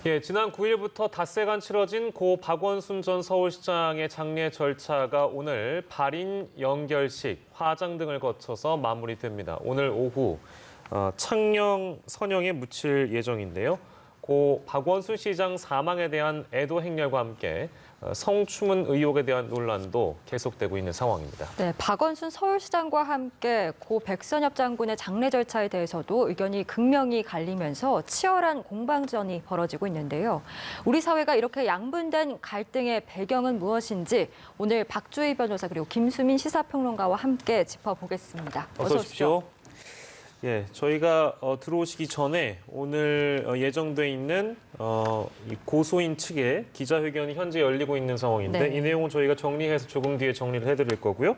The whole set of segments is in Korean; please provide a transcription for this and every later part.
예, 지난 9일부터 닷새간 치러진 고 박원순 전 서울시장의 장례 절차가 오늘 발인 연결식, 화장 등을 거쳐서 마무리됩니다. 오늘 오후 창녕 선영에 묻힐 예정인데요. 고 박원순 시장 사망에 대한 애도 행렬과 함께 성추문 의혹에 대한 논란도 계속되고 있는 상황입니다. 네, 박원순 서울시장과 함께 고 백선엽 장군의 장례 절차에 대해서도 의견이 극명히 갈리면서 치열한 공방전이 벌어지고 있는데요. 우리 사회가 이렇게 양분된 갈등의 배경은 무엇인지 오늘 박주희 변호사 그리고 김수민 시사평론가와 함께 짚어보겠습니다. 어서 오십시오. 예, 저희가 들어오시기 전에 오늘 예정돼 있는 이 고소인 측의 기자회견이 현재 열리고 있는 상황인데 네. 이 내용은 저희가 정리해서 조금 뒤에 정리를 해드릴 거고요.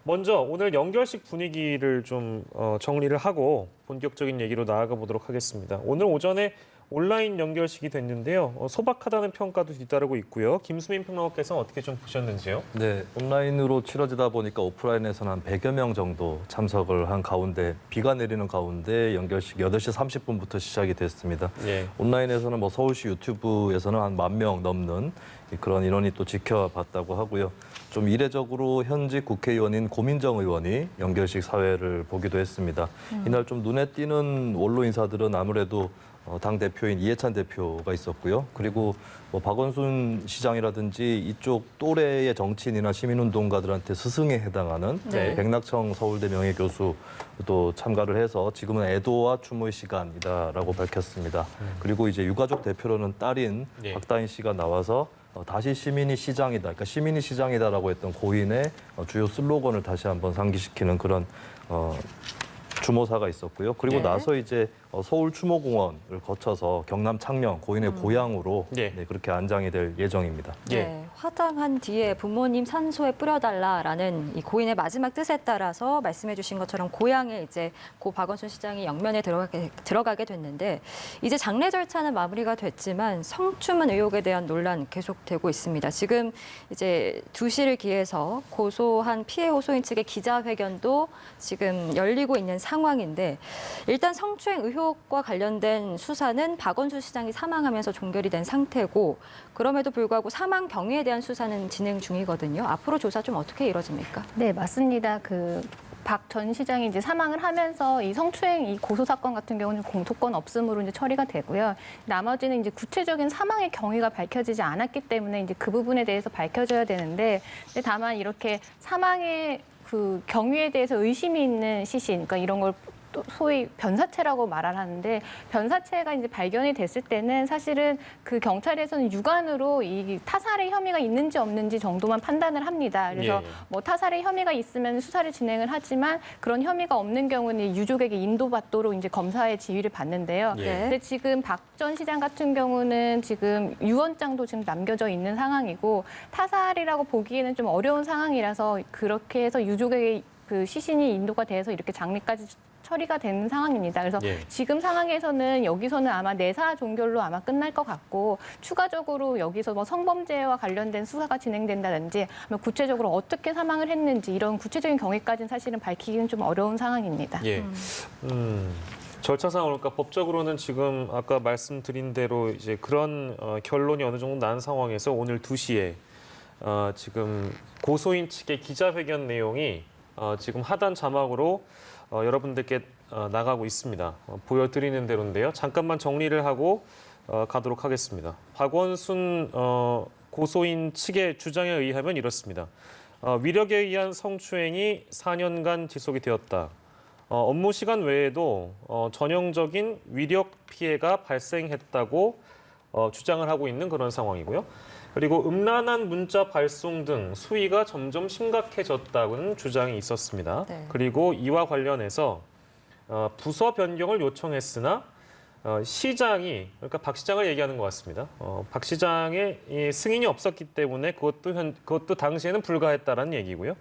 먼저 오늘 연결식 분위기를 좀 정리를 하고 본격적인 얘기로 나아가 보도록 하겠습니다. 오늘 오전에 온라인 연결식이 됐는데요. 소박하다는 평가도 뒤따르고 있고요. 김수민 평론가께서는 어떻게 좀 보셨는지요? 네, 온라인으로 치러지다 보니까 오프라인에서는 한 100여 명 정도 참석을 한 가운데 비가 내리는 가운데 연결식 8시 30분부터 시작이 됐습니다. 예. 온라인에서는 뭐 서울시 유튜브에서는 한 10,000명 넘는 그런 인원이 또 지켜봤다고 하고요. 좀 이례적으로 현직 국회의원인 고민정 의원이 연결식 사회를 보기도 했습니다. 이날 좀 눈에 띄는 원로 인사들은 아무래도 당대표인 이해찬 대표가 있었고요. 그리고 뭐 박원순 시장이라든지 이쪽 또래의 정치인이나 시민운동가들한테 스승에 해당하는 네. 백낙청 서울대 명예교수도 참가를 해서 지금은 애도와 추모의 시간이다라고 밝혔습니다. 그리고 이제 유가족 대표로는 딸인 예. 박다인 씨가 나와서 다시 시민이 시장이다, 그러니까 시민이 시장이다라고 했던 고인의 주요 슬로건을 다시 한번 상기시키는 그런 추모사가 있었고요. 그리고 네. 나서 이제 서울 추모공원을 거쳐서 경남 창녕 고인의 고향으로 예. 네, 그렇게 안장이 될 예정입니다. 네, 화장한 뒤에 부모님 산소에 뿌려달라라는 이 고인의 마지막 뜻에 따라서 말씀해주신 것처럼 고향에 이제 고 박원순 시장이 영면에 들어가게 됐는데 이제 장례 절차는 마무리가 됐지만 성추문 의혹에 대한 논란 계속되고 있습니다. 지금 이제 2시를 기해서 고소한 피해 호소인 측의 기자회견도 지금 열리고 있는 상황인데 일단 성추행 의혹과 관련된 수사는 박원순 시장이 사망하면서 종결이 된 상태고 그럼에도 불구하고 사망 경위에 대한 수사는 진행 중이거든요. 앞으로 조사 좀 어떻게 이루어집니까? 네, 맞습니다. 박 전 시장이 이제 사망을 하면서 이 성추행 이 고소 사건 같은 경우는 공소권 없음으로 이제 처리가 되고요. 나머지는 이제 구체적인 사망의 경위가 밝혀지지 않았기 때문에 이제 그 부분에 대해서 밝혀져야 되는데 다만 이렇게 사망의 그 경위에 대해서 의심이 있는 시신, 그러니까 이런 걸 또 소위 변사체라고 말을 하는데 변사체가 이제 발견이 됐을 때는 사실은 그 경찰에서는 육안으로 이 타살의 혐의가 있는지 없는지 정도만 판단을 합니다. 그래서 예. 뭐 타살의 혐의가 있으면 수사를 진행을 하지만 그런 혐의가 없는 경우는 유족에게 인도받도록 이제 검사의 지휘를 받는데요. 예. 근데 지금 박 전 시장 같은 경우는 지금 유언장도 지금 남겨져 있는 상황이고 타살이라고 보기에는 좀 어려운 상황이라서 그렇게 해서 유족에게 그 시신이 인도가 돼서 이렇게 장례까지 처리가 된 상황입니다. 그래서 예. 지금 상황에서는 여기서는 아마 내사 종결로 아마 끝날 것 같고 추가적으로 여기서 뭐 성범죄와 관련된 수사가 진행된다든지 구체적으로 어떻게 사망을 했는지 이런 구체적인 경위까지는 사실은 밝히기는 좀 어려운 상황입니다. 예. 절차상 그러니까 법적으로는 지금 아까 말씀드린 대로 이제 그런 결론이 어느 정도 난 상황에서 오늘 2시에 지금 고소인 측의 기자회견 내용이 지금 하단 자막으로 여러분들께 나가고 있습니다. 보여드리는 대로인데요. 잠깐만 정리를 하고 가도록 하겠습니다. 박원순 고소인 측의 주장에 의하면 이렇습니다. 위력에 의한 성추행이 4년간 지속이 되었다. 업무 시간 외에도 전형적인 위력 피해가 발생했다고 주장을 하고 있는 그런 상황이고요. 그리고 음란한 문자 발송 등 수위가 점점 심각해졌다는 주장이 있었습니다. 네. 그리고 이와 관련해서 부서 변경을 요청했으나 시장이, 그러니까 박 시장을 얘기하는 것 같습니다. 박 시장의 이 승인이 없었기 때문에 그것도 당시에는 불가했다라는 얘기고요.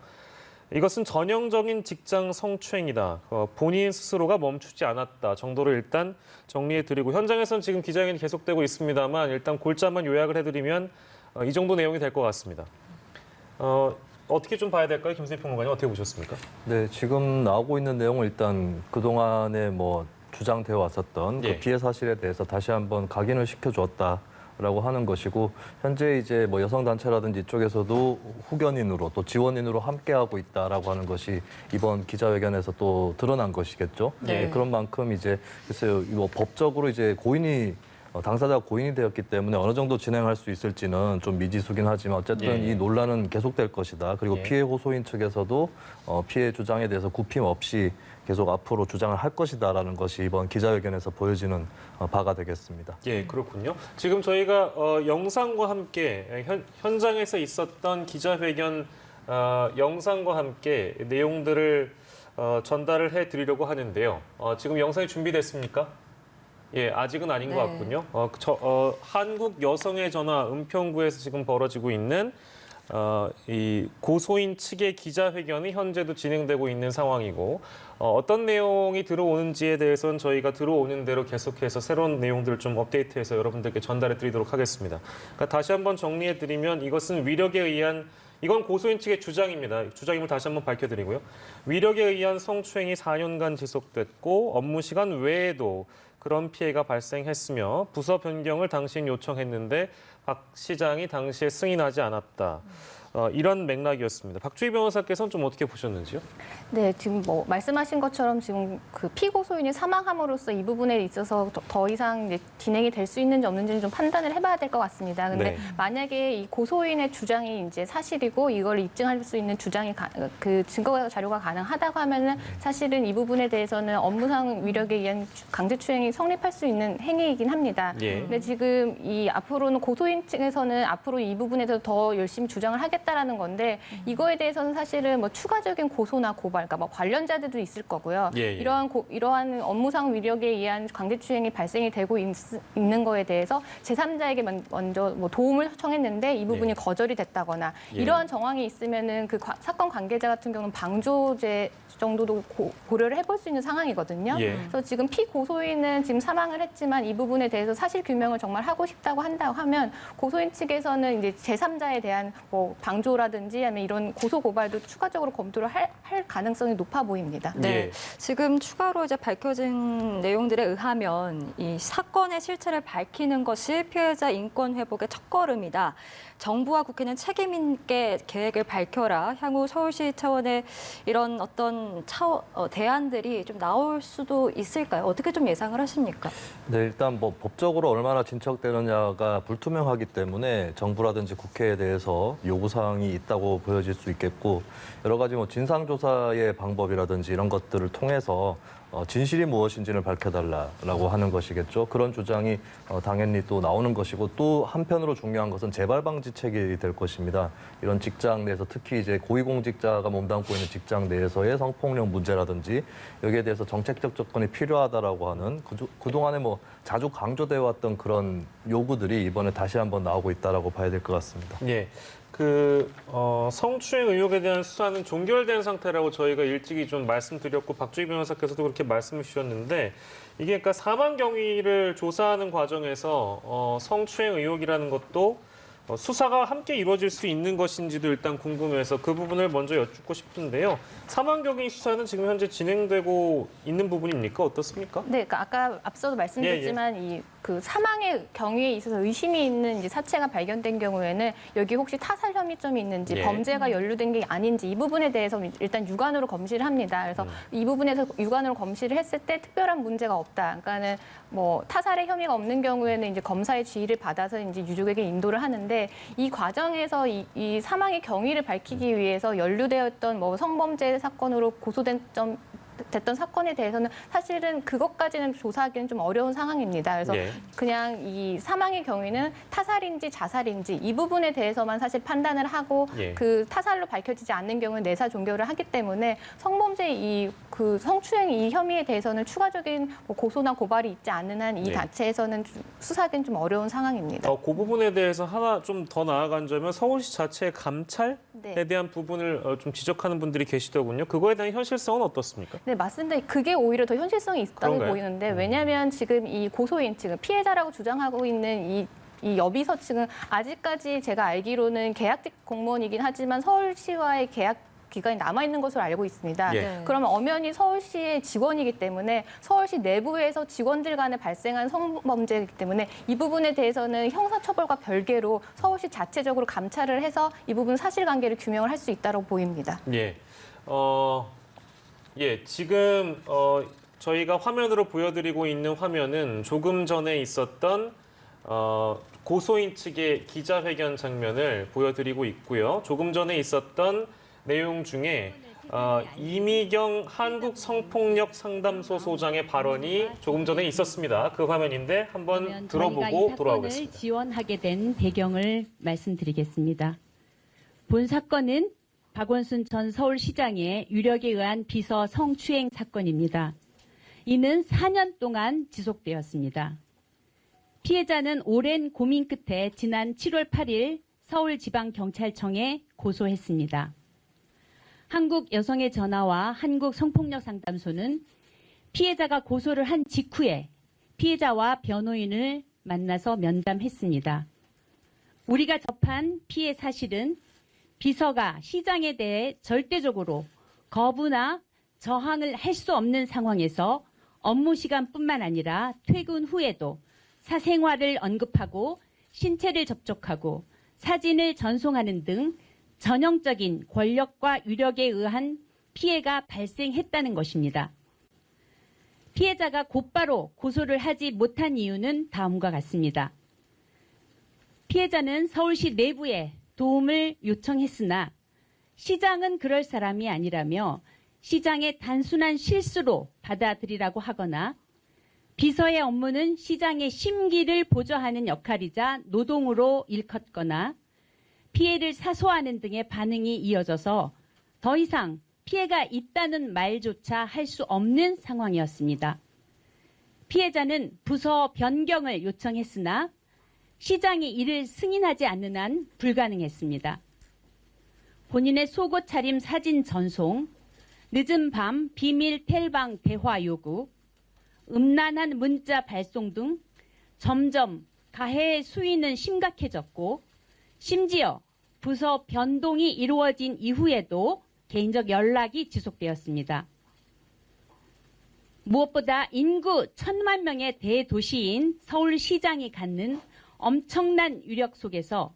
이것은 전형적인 직장 성추행이다. 본인 스스로가 멈추지 않았다 정도로 일단 정리해드리고 현장에서는 지금 기자회견이 계속되고 있습니다만 일단 골자만 요약을 해드리면 이 정도 내용이 될 것 같습니다. 어떻게 좀 봐야 될까요? 김수희 평론가님 어떻게 보셨습니까? 네, 지금 나오고 있는 내용은 일단 그동안에 뭐 주장되어 왔었던 예. 그 피해 사실에 대해서 다시 한번 각인을 시켜주었다라고 하는 것이고 현재 이제 뭐 여성 단체라든지 이쪽에서도 후견인으로 또 지원인으로 함께하고 있다라고 하는 것이 이번 기자회견에서 또 드러난 것이겠죠. 네. 예, 그런 만큼 이제 글쎄요, 뭐 법적으로 이제 고인이 당사자가 고인이 되었기 때문에 어느 정도 진행할 수 있을지는 좀 미지수긴 하지만 어쨌든 예. 이 논란은 계속될 것이다. 그리고 예. 피해 호소인 측에서도 피해 주장에 대해서 굽힘 없이 계속 앞으로 주장을 할 것이다라는 것이 이번 기자회견에서 보여지는 바가 되겠습니다. 예, 그렇군요. 지금 저희가 영상과 함께 현장에서 있었던 기자회견 영상과 함께 내용들을 전달을 해드리려고 하는데요. 지금 영상이 준비됐습니까? 예, 아직은 아닌 것 네. 같군요. 한국 여성의 전화 은평구에서 지금 벌어지고 있는 이 고소인 측의 기자회견이 현재도 진행되고 있는 상황이고 어떤 내용이 들어오는지에 대해서는 저희가 들어오는 대로 계속해서 새로운 내용들을 좀 업데이트해서 여러분들께 전달해 드리도록 하겠습니다. 그러니까 다시 한번 정리해 드리면 이것은 위력에 의한 이건 고소인 측의 주장입니다. 주장임을 다시 한번 밝혀드리고요. 위력에 의한 성추행이 4년간 지속됐고 업무 시간 외에도 그런 피해가 발생했으며 부서 변경을 당시 요청했는데 박 시장이 당시에 승인하지 않았다. 이런 맥락이었습니다. 박주희 변호사께서는 좀 어떻게 보셨는지요? 네, 지금 뭐 말씀하신 것처럼 지금 그 피고소인이 사망함으로써 이 부분에 있어서 더 이상 이제 진행이 될 수 있는지 없는지는 좀 판단을 해봐야 될 것 같습니다. 근데 네. 만약에 이 고소인의 주장이 이제 사실이고 이걸 입증할 수 있는 주장이 그 증거 자료가 가능하다고 하면은 사실은 이 부분에 대해서는 업무상 위력에 의한 강제추행이 성립할 수 있는 행위이긴 합니다. 예. 근데 지금 이 앞으로는 고소인 측에서는 앞으로 이 부분에 대해서 더 열심히 주장을 하겠다라는 건데 이거에 대해서는 사실은 뭐 추가적인 고소나 고발, 그러니까 뭐 관련자들도 있을 거고요. 예, 예. 이러한 업무상 위력에 의한 강제추행이 발생이 되고 있는 거에 대해서 제3자에게 먼저 뭐 도움을 청했는데 이 부분이 예. 거절이 됐다거나 예. 이러한 정황이 있으면은 그 사건 관계자 같은 경우는 방조죄 정도도 고려를 해볼 수 있는 상황이거든요. 예. 그래서 지금 피고소인은 지금 사망을 했지만 이 부분에 대해서 사실 규명을 정말 하고 싶다고 한다고 하면 고소인 측에서는 이제 제3자에 대한 뭐 방조라든지 아니면 이런 고소 고발도 추가적으로 검토를 할 가능성이 높아 보입니다. 네, 예. 지금 추가로 이제 밝혀진 내용들에 의하면 이 사건의 실체를 밝히는 것이 피해자 인권 회복의 첫걸음이다. 정부와 국회는 책임 있게 계획을 밝혀라. 향후 서울시 차원의 이런 어떤 대안들이 좀 나올 수도 있을까요? 어떻게 좀 예상을 하십니까? 네, 일단 뭐 법적으로 얼마나 진척되느냐가 불투명하기 때문에 정부라든지 국회에 대해서 요구사항이 있다고 보여질 수 있겠고 여러 가지 뭐 진상조사의 방법이라든지 이런 것들을 통해서 진실이 무엇인지를 밝혀달라고 하는 것이겠죠. 그런 주장이 당연히 또 나오는 것이고 또 한편으로 중요한 것은 재발 방지책이 될 것입니다. 이런 직장 내에서 특히 이제 고위공직자가 몸담고 있는 직장 내에서의 성폭력 문제라든지 여기에 대해서 정책적 접근이 필요하다라고 하는 그동안에 뭐 자주 강조되어 왔던 그런 요구들이 이번에 다시 한번 나오고 있다라고 봐야 될 것 같습니다. 예. 성추행 의혹에 대한 수사는 종결된 상태라고 저희가 일찍이 좀 말씀드렸고 박주희 변호사께서도 그렇게 말씀을 주셨는데 이게 그러니까 사망 경위를 조사하는 과정에서 성추행 의혹이라는 것도 수사가 함께 이루어질 수 있는 것인지도 일단 궁금해서 그 부분을 먼저 여쭙고 싶은데요. 사망 경위 수사는 지금 현재 진행되고 있는 부분입니까? 어떻습니까? 네, 그러니까 아까 앞서도 말씀드렸지만 이 그 사망의 경위에 있어서 의심이 있는 이제 사체가 발견된 경우에는 여기 혹시 타살 혐의점이 있는지 예. 범죄가 연루된 게 아닌지 이 부분에 대해서 일단 육안으로 검시를 합니다. 그래서 이 부분에서 육안으로 검시를 했을 때 특별한 문제가 없다. 그러니까는 뭐 타살의 혐의가 없는 경우에는 이제 검사의 지휘를 받아서 이제 유족에게 인도를 하는데 이 과정에서 이 사망의 경위를 밝히기 위해서 연루되었던 뭐 성범죄 사건으로 됐던 사건에 대해서는 사실은 그것까지는 조사하기는 좀 어려운 상황입니다. 그래서 예. 그냥 이 사망의 경위는 타살인지 자살인지 이 부분에 대해서만 사실 판단을 하고 예. 그 타살로 밝혀지지 않는 경우는 내사 종결을 하기 때문에 성범죄 그 성추행 이 혐의에 대해서는 추가적인 뭐 고소나 고발이 있지 않는 한 이 예. 자체에서는 수사하기는 좀 어려운 상황입니다. 그 부분에 대해서 하나 좀 더 나아간다면 서울시 자체의 감찰에 네. 대한 부분을 좀 지적하는 분들이 계시더군요. 그거에 대한 현실성은 어떻습니까? 네, 맞습니다. 그게 오히려 더 현실성이 있다고 그런가요? 보이는데 왜냐하면 지금 이 고소인 측은 피해자라고 주장하고 있는 이 여비서 측은 아직까지 제가 알기로는 계약직 공무원이긴 하지만 서울시와의 계약 기간이 남아 있는 것으로 알고 있습니다. 예. 네. 그러면 엄연히 서울시의 직원이기 때문에 서울시 내부에서 직원들 간에 발생한 성범죄이기 때문에 이 부분에 대해서는 형사처벌과 별개로 서울시 자체적으로 감찰을 해서 이 부분 사실관계를 규명을 할 수 있다고 보입니다. 예. 지금 저희가 화면으로 보여드리고 있는 화면은 조금 전에 있었던 고소인 측의 기자회견 장면을 보여드리고 있고요. 조금 전에 있었던 내용 중에 이미경 한국성폭력상담소 소장의 발언이 조금 전에 있었습니다. 그 화면인데 한번 들어보고 돌아오겠습니다. 지원하게 된 배경을 말씀드리겠습니다. 본 사건은 박원순 전 서울시장의 유력에 의한 비서 성추행 사건입니다. 이는 4년 동안 지속되었습니다. 피해자는 오랜 고민 끝에 지난 7월 8일 서울지방경찰청에 고소했습니다. 한국여성의 전화와 한국성폭력상담소는 피해자가 고소를 한 직후에 피해자와 변호인을 만나서 면담했습니다. 우리가 접한 피해 사실은 비서가 시장에 대해 절대적으로 거부나 저항을 할 수 없는 상황에서 업무 시간뿐만 아니라 퇴근 후에도 사생활을 언급하고 신체를 접촉하고 사진을 전송하는 등 전형적인 권력과 유력에 의한 피해가 발생했다는 것입니다. 피해자가 곧바로 고소를 하지 못한 이유는 다음과 같습니다. 피해자는 서울시 내부에 도움을 요청했으나 시장은 그럴 사람이 아니라며 시장의 단순한 실수로 받아들이라고 하거나 비서의 업무는 시장의 심기를 보좌하는 역할이자 노동으로 일컫거나 피해를 사소하는 등의 반응이 이어져서 더 이상 피해가 있다는 말조차 할 수 없는 상황이었습니다. 피해자는 부서 변경을 요청했으나 시장이 이를 승인하지 않는 한 불가능했습니다. 본인의 속옷 차림 사진 전송, 늦은 밤 비밀 텔방 대화 요구, 음란한 문자 발송 등 점점 가해의 수위는 심각해졌고 심지어 부서 변동이 이루어진 이후에도 개인적 연락이 지속되었습니다. 무엇보다 인구 1,000만 명의 대도시인 서울시장이 갖는 엄청난 유력 속에서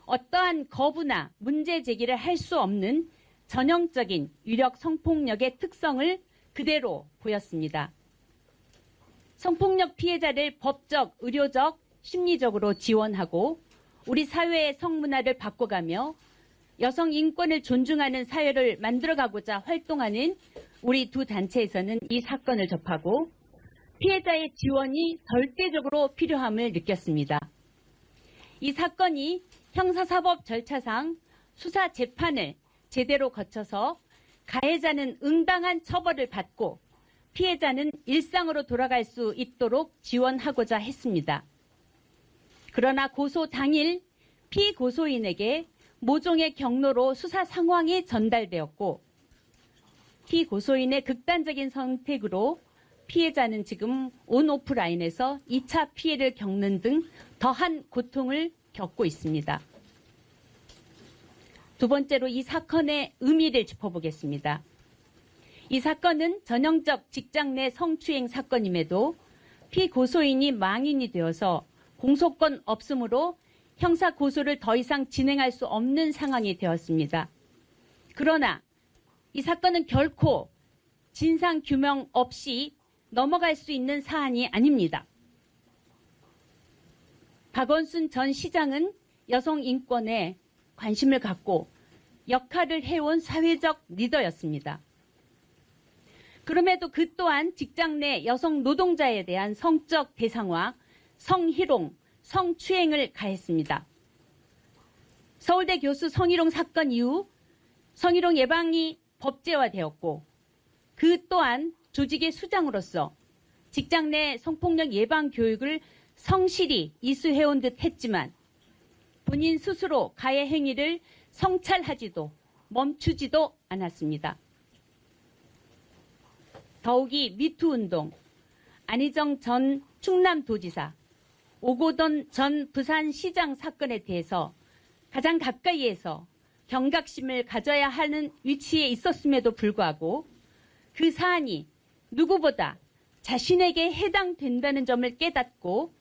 어떠한 거부나 문제 제기를 할 수 없는 전형적인 유력 성폭력의 특성을 그대로 보였습니다. 성폭력 피해자를 법적, 의료적, 심리적으로 지원하고 우리 사회의 성문화를 바꿔가며 여성 인권을 존중하는 사회를 만들어가고자 활동하는 우리 두 단체에서는 이 사건을 접하고 피해자의 지원이 절대적으로 필요함을 느꼈습니다. 이 사건이 형사사법 절차상 수사 재판을 제대로 거쳐서 가해자는 응당한 처벌을 받고 피해자는 일상으로 돌아갈 수 있도록 지원하고자 했습니다. 그러나 고소 당일 피고소인에게 모종의 경로로 수사 상황이 전달되었고 피고소인의 극단적인 선택으로 피해자는 지금 온오프라인에서 2차 피해를 겪는 등 더한 고통을 겪고 있습니다. 두 번째로 이 사건의 의미를 짚어보겠습니다. 이 사건은 전형적 직장 내 성추행 사건임에도 피고소인이 망인이 되어서 공소권 없음으로 형사 고소를 더 이상 진행할 수 없는 상황이 되었습니다. 그러나 이 사건은 결코 진상 규명 없이 넘어갈 수 있는 사안이 아닙니다. 박원순 전 시장은 여성 인권에 관심을 갖고 역할을 해온 사회적 리더였습니다. 그럼에도 그 또한 직장 내 여성 노동자에 대한 성적 대상화, 성희롱, 성추행을 가했습니다. 서울대 교수 성희롱 사건 이후 성희롱 예방이 법제화되었고 그 또한 조직의 수장으로서 직장 내 성폭력 예방 교육을 성실히 이수해온 듯 했지만 본인 스스로 가해 행위를 성찰하지도 멈추지도 않았습니다. 더욱이 미투 운동, 안희정 전 충남도지사, 오고돈 전 부산시장 사건에 대해서 가장 가까이에서 경각심을 가져야 하는 위치에 있었음에도 불구하고 그 사안이 누구보다 자신에게 해당된다는 점을 깨닫고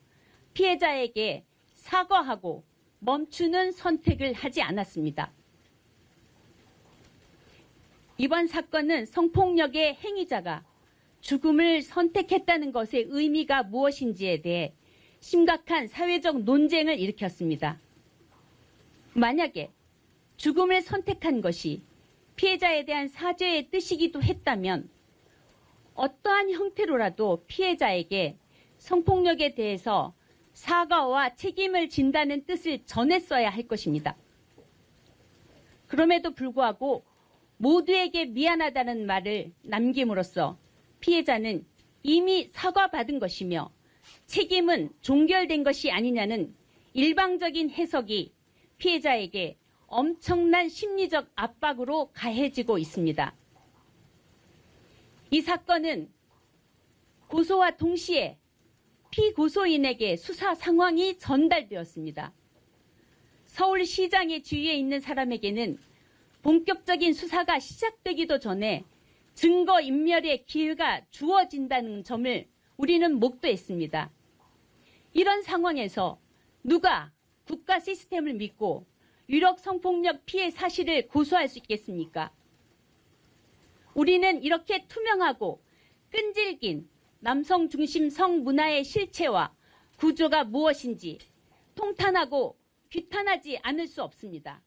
피해자에게 사과하고 멈추는 선택을 하지 않았습니다. 이번 사건은 성폭력의 행위자가 죽음을 선택했다는 것의 의미가 무엇인지에 대해 심각한 사회적 논쟁을 일으켰습니다. 만약에 죽음을 선택한 것이 피해자에 대한 사죄의 뜻이기도 했다면 어떠한 형태로라도 피해자에게 성폭력에 대해서 사과와 책임을 진다는 뜻을 전했어야 할 것입니다. 그럼에도 불구하고 모두에게 미안하다는 말을 남김으로써 피해자는 이미 사과받은 것이며 책임은 종결된 것이 아니냐는 일방적인 해석이 피해자에게 엄청난 심리적 압박으로 가해지고 있습니다. 이 사건은 고소와 동시에 피고소인에게 수사 상황이 전달되었습니다. 서울시장의 주위에 있는 사람에게는 본격적인 수사가 시작되기도 전에 증거인멸의 기회가 주어진다는 점을 우리는 목도했습니다. 이런 상황에서 누가 국가 시스템을 믿고 유력 성폭력 피해 사실을 고소할 수 있겠습니까? 우리는 이렇게 투명하고 끈질긴 남성 중심 성문화의 실체와 구조가 무엇인지 통탄하고 규탄하지 않을 수 없습니다.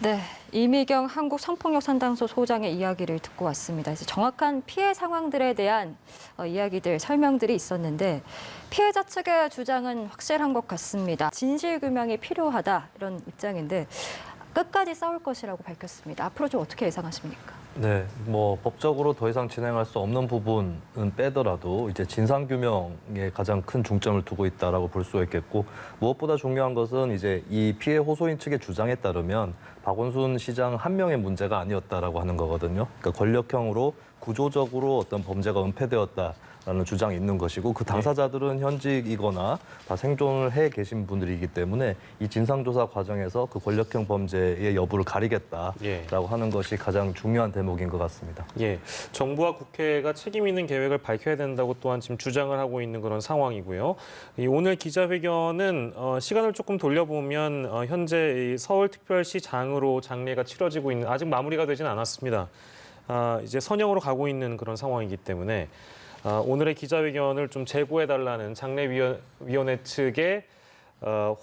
네, 이미경 한국성폭력상담소 소장의 이야기를 듣고 왔습니다. 이제 정확한 피해 상황들에 대한 이야기들, 설명들이 있었는데 피해자 측의 주장은 확실한 것 같습니다. 진실규명이 필요하다 이런 입장인데 끝까지 싸울 것이라고 밝혔습니다. 앞으로 좀 어떻게 예상하십니까? 네, 뭐 법적으로 더 이상 진행할 수 없는 부분은 빼더라도 이제 진상규명에 가장 큰 중점을 두고 있다라고 볼 수가 있겠고 무엇보다 중요한 것은 이제 이 피해 호소인 측의 주장에 따르면 박원순 시장 한 명의 문제가 아니었다라고 하는 거거든요. 그러니까 권력형으로 구조적으로 어떤 범죄가 은폐되었다라는 주장이 있는 것이고 그 당사자들은 현직이거나 다 생존을 해 계신 분들이기 때문에 이 진상조사 과정에서 그 권력형 범죄의 여부를 가리겠다라고 하는 것이 가장 중요한 대목인 것 같습니다. 예, 정부와 국회가 책임 있는 계획을 밝혀야 된다고 또한 지금 주장을 하고 있는 그런 상황이고요. 이 오늘 기자회견은 시간을 조금 돌려보면 현재 이 서울특별시장으로 장례가 치러지고 있는 아직 마무리가 되진 않았습니다. 이제 선영으로 가고 있는 그런 상황이기 때문에 오늘의 기자회견을 좀 재고해달라는 장례위원회 측의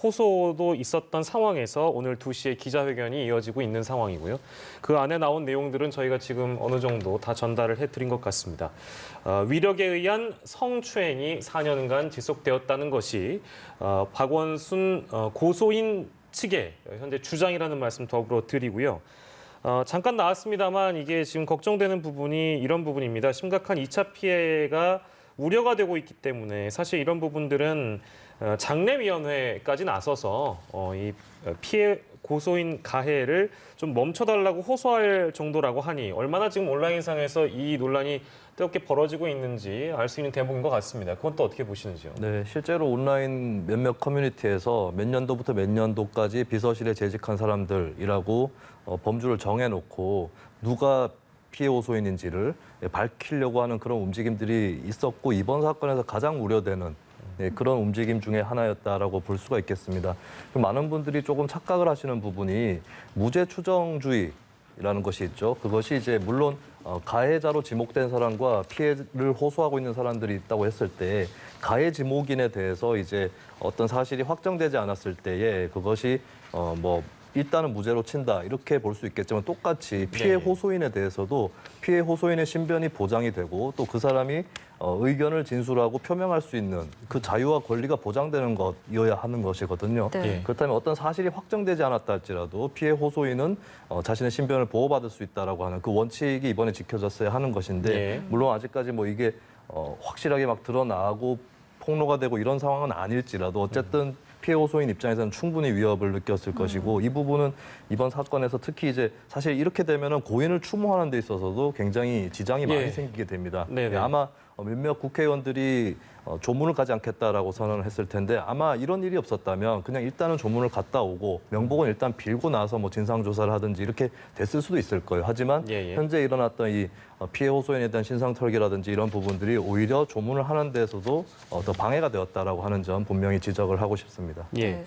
호소도 있었던 상황에서 오늘 2시에 기자회견이 이어지고 있는 상황이고요. 그 안에 나온 내용들은 저희가 지금 어느 정도 다 전달을 해드린 것 같습니다. 위력에 의한 성추행이 4년간 지속되었다는 것이 박원순 고소인 측의 현재 주장이라는 말씀 더불어 드리고요. 잠깐 나왔습니다만 이게 지금 걱정되는 부분이 이런 부분입니다. 심각한 2차 피해가 우려가 되고 있기 때문에 사실 이런 부분들은 장례위원회까지 나서서 이 피해 고소인 가해를 좀 멈춰달라고 호소할 정도라고 하니 얼마나 지금 온라인상에서 이 논란이 뜨겁게 벌어지고 있는지 알 수 있는 대목인 것 같습니다. 그건 또 어떻게 보시는지요? 네, 실제로 온라인 몇몇 커뮤니티에서 몇 년도부터 몇 년도까지 비서실에 재직한 사람들이라고 범주를 정해놓고 누가 피해 호소인인지를 밝히려고 하는 그런 움직임들이 있었고 이번 사건에서 가장 우려되는 그런 움직임 중에 하나였다라고 볼 수가 있겠습니다. 많은 분들이 조금 착각을 하시는 부분이 무죄 추정주의라는 것이 있죠. 그것이 이제 물론 가해자로 지목된 사람과 피해를 호소하고 있는 사람들이 있다고 했을 때 가해 지목인에 대해서 이제 어떤 사실이 확정되지 않았을 때에 그것이 뭐 일단은 무죄로 친다 이렇게 볼 수 있겠지만 똑같이 피해 호소인에 대해서도 피해 호소인의 신변이 보장이 되고 또 그 사람이 의견을 진술하고 표명할 수 있는 그 자유와 권리가 보장되는 것이어야 하는 것이거든요. 네. 그렇다면 어떤 사실이 확정되지 않았다 할지라도 피해 호소인은 자신의 신변을 보호받을 수 있다라고 하는 그 원칙이 이번에 지켜졌어야 하는 것인데 물론 아직까지 뭐 이게 확실하게 막 드러나고 폭로가 되고 이런 상황은 아닐지라도 어쨌든 피해 호소인 입장에서는 충분히 위협을 느꼈을 것이고 이 부분은 이번 사건에서 특히 이제 사실 이렇게 되면은 고인을 추모하는 데 있어서도 굉장히 지장이 많이 생기게 됩니다. 네네. 아마 몇몇 국회의원들이 조문을 가지 않겠다라고 선언을 했을 텐데 아마 이런 일이 없었다면 그냥 일단은 조문을 갔다 오고 명복은 일단 빌고 나서 뭐 진상조사를 하든지 이렇게 됐을 수도 있을 거예요. 하지만 예, 예. 현재 일어났던 이 피해 호소인에 대한 신상털기라든지 이런 부분들이 오히려 조문을 하는 데서도 더 방해가 되었다라고 하는 점 분명히 지적을 하고 싶습니다. 예. 네.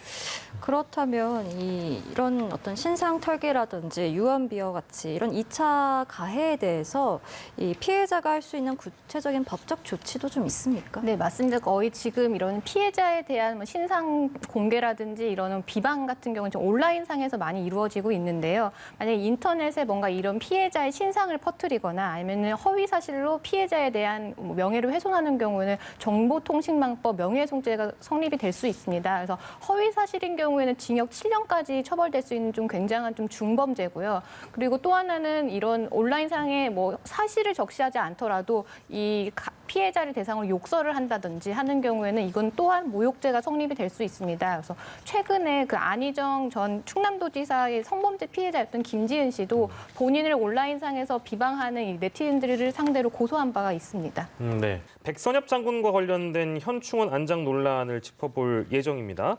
그렇다면 이런 어떤 신상 털기라든지 유언비어 같이 이런 2차 가해에 대해서 이 피해자가 할 수 있는 구체적인 법적 조치도 좀 있습니까? 네, 맞습니다. 거의 지금 이런 피해자에 대한 뭐 신상 공개라든지 이런 비방 같은 경우는 좀 온라인상에서 많이 이루어지고 있는데요. 만약에 인터넷에 뭔가 이런 피해자의 신상을 퍼뜨리거나 아니면 허위 사실로 피해자에 대한 명예를 훼손하는 경우에는 정보통신망법 명예훼손죄가 성립이 될 수 있습니다. 그래서 허위 사실인 경우에는 징역 7년까지 처벌될 수 있는 좀 굉장한 좀 중범죄고요. 그리고 또 하나는 이런 온라인상에 뭐 사실을 적시하지 않더라도 이 피해자를 대상으로 욕설을 한다든지 하는 경우에는 이건 또한 모욕죄가 성립이 될 수 있습니다. 그래서 최근에 그 안희정 전 충남도지사의 성범죄 피해자였던 김지은 씨도 본인을 온라인상에서 비방하는 이 네티즌들을 상대로 고소한 바가 있습니다. 네. 백선엽 장군과 관련된 현충원 안장 논란을 짚어볼 예정입니다.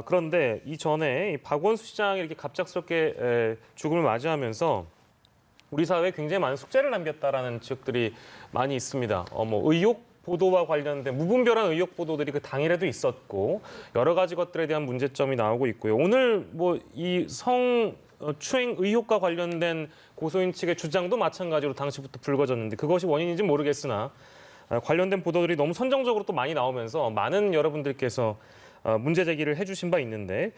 그런데 이전에 박원순 시장이 이렇게 갑작스럽게 죽음을 맞이하면서 우리 사회에 굉장히 많은 숙제를 남겼다라는 지적들이 많이 있습니다. 의혹 보도와 관련된 무분별한 의혹 보도들이 그 당일에도 있었고 여러 가지 것들에 대한 문제점이 나오고 있고요. 오늘 뭐 이 성추행 의혹과 관련된 고소인 측의 주장도 마찬가지로 당시부터 불거졌는데 그것이 원인인지 모르겠으나 관련된 보도들이 너무 선정적으로 또 많이 나오면서 많은 여러분들께서 문제 제기를 해주신 바 있는데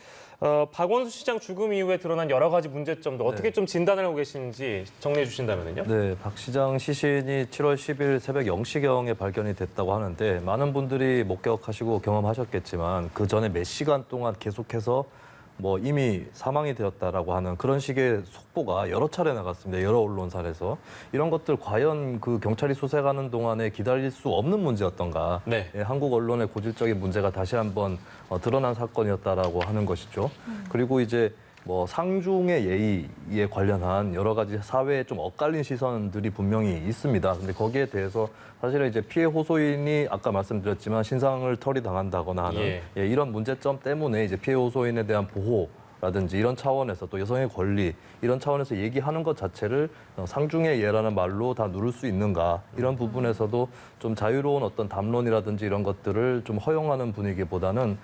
박원순 시장 죽음 이후에 드러난 여러 가지 문제점도 어떻게 좀 진단을 하고 계시는지 정리해 주신다면요. 네, 박 시장 시신이 7월 10일 새벽 0시경에 발견이 됐다고 하는데 많은 분들이 목격하시고 경험하셨겠지만 그 전에 몇 시간 동안 계속해서 뭐 이미 사망이 되었다라고 하는 그런 식의 속보가 여러 차례 나갔습니다. 여러 언론사에서. 이런 것들 과연 그 경찰이 수색하는 동안에 기다릴 수 없는 문제였던가. 네. 한국 언론의 고질적인 문제가 다시 한번 드러난 사건이었다라고 하는 것이죠. 그리고 이제 뭐 상중의 예의에 관련한 여러 가지 사회에 좀 엇갈린 시선들이 분명히 있습니다. 근데 거기에 대해서 사실은 이제 피해 호소인이 아까 말씀드렸지만 신상을 털이 당한다거나 하는 이런 문제점 때문에 이제 피해 호소인에 대한 보호라든지 이런 차원에서 또 여성의 권리 이런 차원에서 얘기하는 것 자체를 상중의 예라는 말로 다 누를 수 있는가 이런 부분에서도 좀 자유로운 어떤 담론이라든지 이런 것들을 좀 허용하는 분위기보다는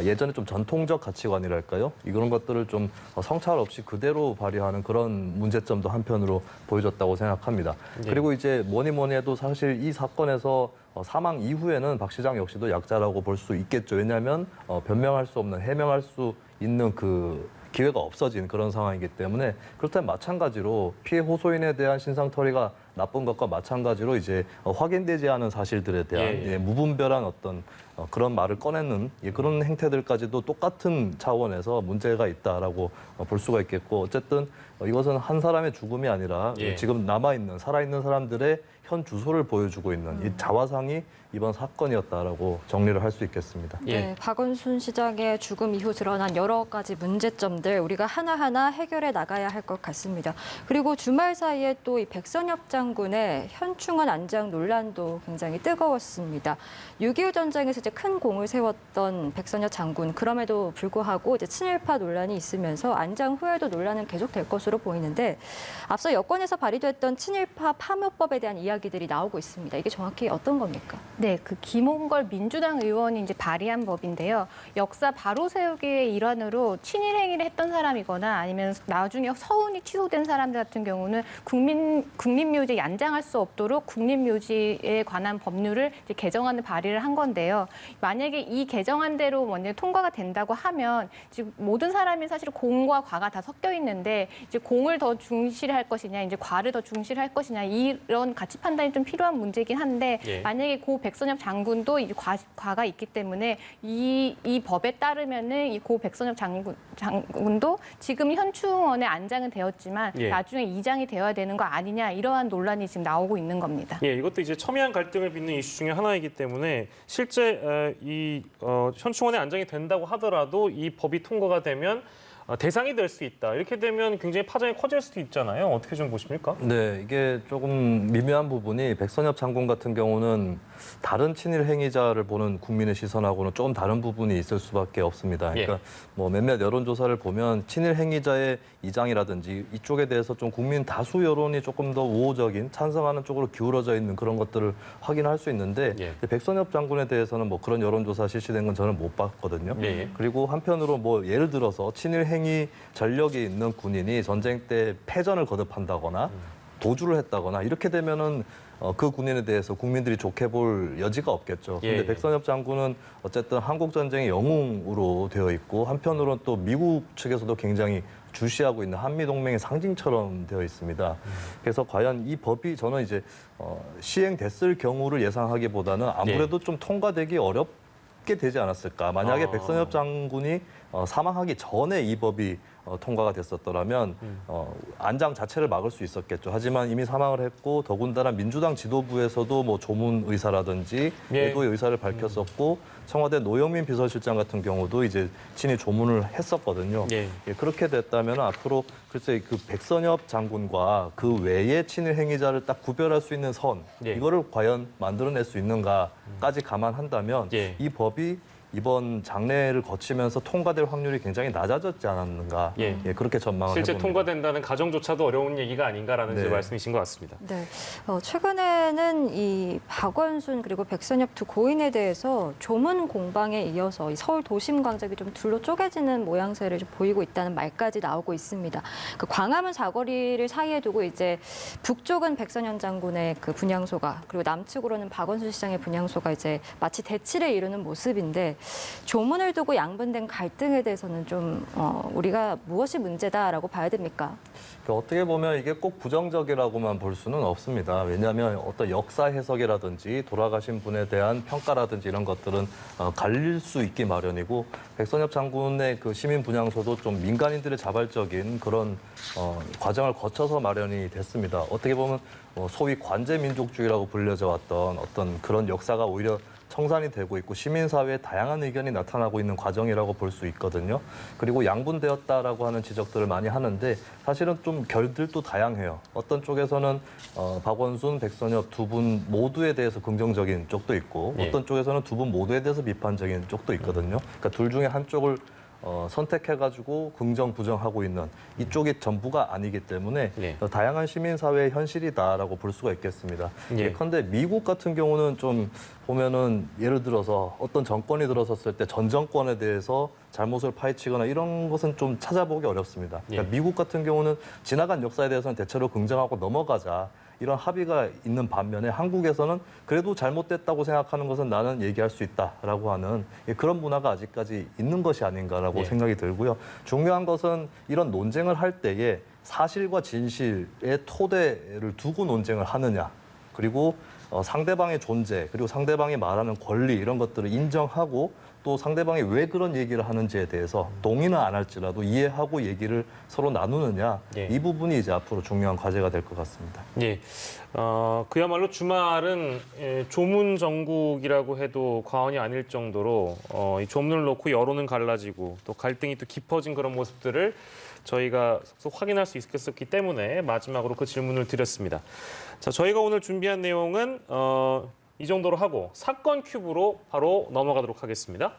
예전에 좀 전통적 가치관이랄까요? 이런 것들을 좀 성찰 없이 그대로 발휘하는 그런 문제점도 한편으로 보여줬다고 생각합니다. 그리고 이제 뭐니 해도 사실 이 사건에서 사망 이후에는 박 시장 역시도 약자라고 볼 수 있겠죠. 왜냐하면 변명할 수 없는 해명할 수 있는 그 기회가 없어진 그런 상황이기 때문에 그렇다면 마찬가지로 피해 호소인에 대한 신상털이가 나쁜 것과 마찬가지로 이제 확인되지 않은 사실들에 대한 무분별한 어떤 그런 말을 꺼내는 그런 행태들까지도 똑같은 차원에서 문제가 있다라고 볼 수가 있겠고 어쨌든 이것은 한 사람의 죽음이 아니라 지금 남아있는 살아있는 사람들의 현 주소를 보여주고 있는 이 자화상이 이번 사건이었다라고 정리를 할 수 있겠습니다. 네, 박원순 시장의 죽음 이후 드러난 여러 가지 문제점들 우리가 하나하나 해결해 나가야 할 것 같습니다. 그리고 주말 사이에 또 이 백선엽 장군의 현충원 안장 논란도 굉장히 뜨거웠습니다. 6.25 전쟁에서 이제 큰 공을 세웠던 백선엽 장군 그럼에도 불구하고 이제 친일파 논란이 있으면서 안장 후에도 논란은 계속될 것으로 보이는데 앞서 여권에서 발의됐던 친일파 파묘법에 대한 이야기들이 나오고 있습니다. 이게 정확히 어떤 겁니까? 네, 그 김홍걸 민주당 의원이 이제 발의한 법인데요. 역사 바로 세우기의 일환으로 친일 행위를 했던 사람이거나 아니면 나중에 서운이 취소된 사람들 같은 경우는 국립묘지에 안장할 수 없도록 국립묘지에 관한 법률을 이제 개정하는 발의를 한 건데요. 만약에 이 개정안대로 먼저 통과가 된다고 하면 지금 모든 사람이 사실 공과 과가 다 섞여 있는데 이제 공을 더 중시할 것이냐, 이제 과를 더 중시할 것이냐 이런 가치 판단이 좀 필요한 문제긴 한데 만약에 고 백선엽 장군도 이제 과가 있기 때문에 이 법에 따르면은 이 고 백선엽 장군도 지금 현충원에 안장은 되었지만 나중에 이장이 되어야 되는 거 아니냐 이러한 논란이 지금 나오고 있는 겁니다. 이것도 이제 첨예한 갈등을 빚는 이슈 중에 하나이기 때문에 실제 이 현충원에 안장이 된다고 하더라도 이 법이 통과가 되면 대상이 될 수 있다. 이렇게 되면 굉장히 파장이 커질 수도 있잖아요. 어떻게 좀 보십니까? 네, 이게 조금 미묘한 부분이 백선엽 장군 같은 경우는 다른 친일 행위자를 보는 국민의 시선하고는 조금 다른 부분이 있을 수밖에 없습니다. 그러니까 뭐 몇몇 여론조사를 보면 친일 행위자의 이장이라든지 이쪽에 대해서 좀 국민 다수 여론이 조금 더 우호적인 찬성하는 쪽으로 기울어져 있는 그런 것들을 확인할 수 있는데 백선엽 장군에 대해서는 뭐 그런 여론조사 실시된 건 저는 못 봤거든요. 그리고 한편으로 뭐 예를 들어서 친일 행위 전력이 있는 군인이 전쟁 때 패전을 거듭한다거나 도주를 했다거나 이렇게 되면은 그 군인에 대해서 국민들이 좋게 볼 여지가 없겠죠. 근데 백선엽 장군은 어쨌든 한국 전쟁의 영웅으로 되어 있고 한편으로는 또 미국 측에서도 굉장히 주시하고 있는 한미 동맹의 상징처럼 되어 있습니다. 그래서 과연 이 법이 저는 이제 시행됐을 경우를 예상하기보다는 아무래도 좀 통과되기 어렵게 되지 않았을까. 만약에 백선엽 장군이 사망하기 전에 이 법이 통과가 됐었더라면 안장 자체를 막을 수 있었겠죠. 하지만 이미 사망을 했고 더군다나 민주당 지도부에서도 뭐 조문 의사라든지 애도의 의사를 밝혔었고 청와대 노영민 비서실장 같은 경우도 이제 친히 조문을 했었거든요. 그렇게 됐다면 앞으로 글쎄 그 백선엽 장군과 그 외의 친일 행위자를 딱 구별할 수 있는 선 이거를 과연 만들어낼 수 있는가까지 감안한다면 이 법이 이번 장례를 거치면서 통과될 확률이 굉장히 낮아졌지 않았는가 그렇게 전망을 실제 해봅니다. 통과된다는 가정조차도 어려운 얘기가 아닌가라는 이제 말씀이신 것 같습니다. 네. 최근에는 이 박원순 그리고 백선엽 두 고인에 대해서 조문 공방에 이어서 이 서울 도심 광장이 좀 둘로 쪼개지는 모양새를 좀 보이고 있다는 말까지 나오고 있습니다. 그 광화문 사거리를 사이에 두고 이제 북쪽은 백선엽 장군의 그 분향소가 그리고 남측으로는 박원순 시장의 분향소가 이제 마치 대치를 이루는 모습인데 조문을 두고 양분된 갈등에 대해서는 좀 우리가 무엇이 문제다라고 봐야 됩니까? 어떻게 보면 이게 꼭 부정적이라고만 볼 수는 없습니다. 왜냐하면 어떤 역사 해석이라든지 돌아가신 분에 대한 평가라든지 이런 것들은 갈릴 수 있기 마련이고 백선엽 장군의 그 시민 분향소도 좀 민간인들의 자발적인 그런 과정을 거쳐서 마련이 됐습니다. 어떻게 보면 소위 관제 민족주의라고 불려져 왔던 어떤 그런 역사가 오히려 청산이 되고 있고 시민사회에 다양한 의견이 나타나고 있는 과정이라고 볼 수 있거든요. 그리고 양분되었다라고 하는 지적들을 많이 하는데 사실은 좀 결들도 다양해요. 어떤 쪽에서는 박원순, 백선엽 두 분 모두에 대해서 긍정적인 쪽도 있고 어떤 쪽에서는 두 분 모두에 대해서 비판적인 쪽도 있거든요. 그러니까 둘 중에 한쪽을 선택해가지고 긍정, 부정하고 있는 이쪽이 전부가 아니기 때문에 다양한 시민사회의 현실이다라고 볼 수가 있겠습니다. 예컨대 미국 같은 경우는 좀 보면은 예를 들어서 어떤 정권이 들어섰을 때 전 정권에 대해서 잘못을 파헤치거나 이런 것은 좀 찾아보기 어렵습니다. 그러니까 미국 같은 경우는 지나간 역사에 대해서는 대체로 긍정하고 넘어가자. 이런 합의가 있는 반면에 한국에서는 그래도 잘못됐다고 생각하는 것은 나는 얘기할 수 있다라고 하는 그런 문화가 아직까지 있는 것이 아닌가라고 생각이 들고요. 중요한 것은 이런 논쟁을 할 때에 사실과 진실의 토대를 두고 논쟁을 하느냐. 그리고 상대방의 존재, 그리고 상대방이 말하는 권리 이런 것들을 인정하고 또 상대방이 왜 그런 얘기를 하는지에 대해서 동의는 안 할지라도 이해하고 얘기를 서로 나누느냐 이 부분이 이제 앞으로 중요한 과제가 될 것 같습니다. 그야말로 주말은 조문 정국이라고 해도 과언이 아닐 정도로 이 조문을 놓고 여론은 갈라지고 또 갈등이 또 깊어진 그런 모습들을 저희가 확인할 수 있었기 때문에 마지막으로 그 질문을 드렸습니다. 자, 저희가 오늘 준비한 내용은 이 정도로 하고 사건 큐브로 바로 넘어가도록 하겠습니다.